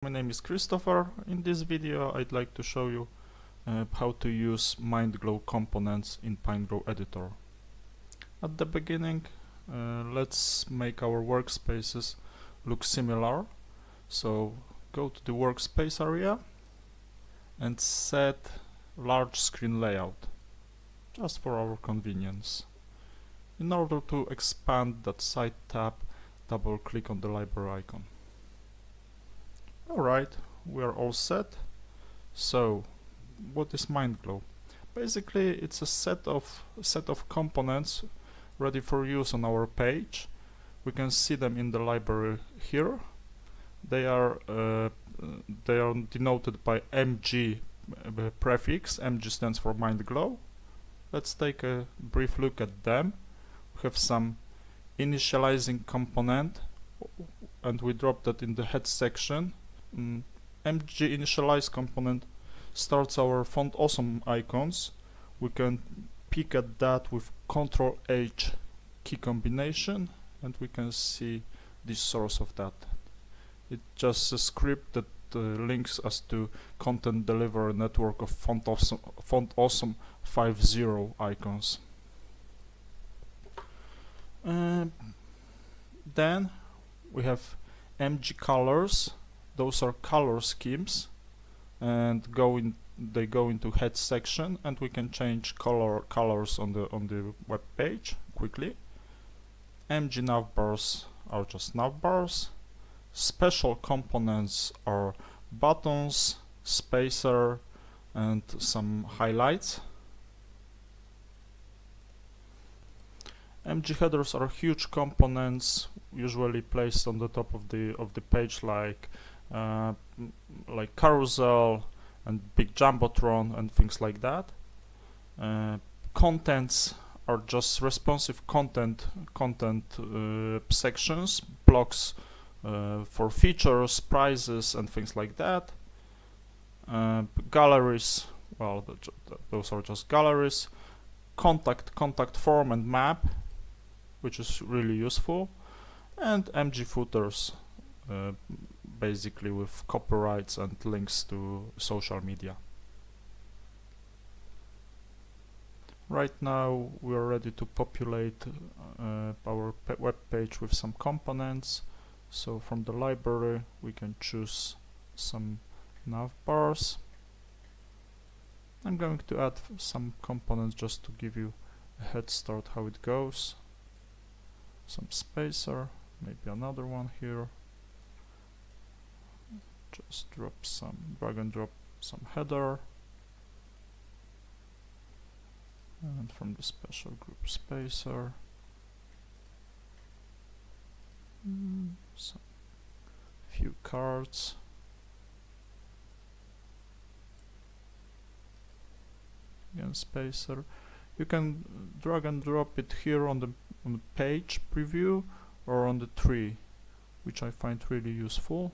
My name is Christopher. In this video I'd like to show you how to use Mindglow components in Pinegrow editor. At the beginning let's make our workspaces look similar. So go to the workspace area and set large screen layout, just for our convenience. In order to expand that side tab, double click on the library icon. Alright, we are all set. So, what is Mindglow? Basically, it's a set of components ready for use on our page. We can see them in the library here. They are denoted by MG prefix. MG stands for Mindglow. Let's take a brief look at them. We have some initializing component, and we drop that in the head section. MG initialize component starts our font awesome icons. We can pick at that with Ctrl H key combination, and we can see the source of that. It's just a script that links us to content delivery network of font awesome 50 icons. Then we have MG colors. Those are color schemes, and they go into head section, and we can change colors on the web page quickly. MG navbars are just navbars. Special components are buttons, spacer, and some highlights. MG headers are huge components, usually placed on the top of the page, like carousel and big jumbotron and things like that. Contents are just responsive content sections, blocks for features, prizes, and things like that. Galleries, well, those are just galleries. Contact form and map, which is really useful. And MG footers, basically with copyrights and links to social media. Right now we are ready to populate our web page with some components. So from the library we can choose some navbars. I'm going to add some components just to give you a head start how it goes. Some spacer, maybe another one here. Just drag and drop some header, and from the special group spacer, some few cards, again spacer. You can drag and drop it here on the page preview or on the tree, which I find really useful.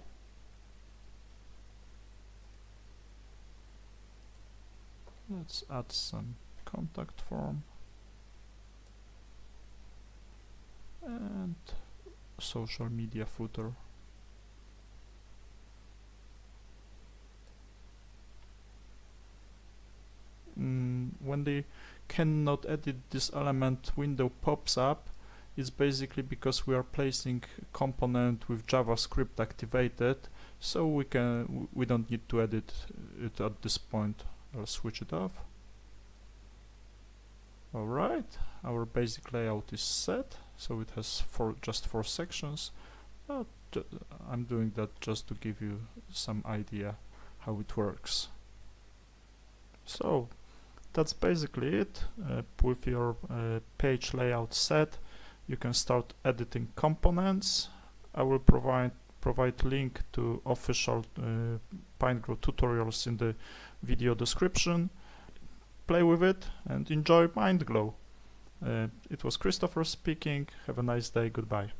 Let's add some contact form and social media footer. When the cannot edit this element window pops up, it's basically because we are placing component with JavaScript activated, so we don't need to edit it at this point. I'll switch it off. Alright, our basic layout is set, so it has just four sections. I'm doing that just to give you some idea how it works. So that's basically it. With your page layout set, you can start editing components. I will provide link to official Pinegrow tutorials in the video description. Play with it and enjoy Mindglow. It was Christopher speaking. Have a nice day. Goodbye.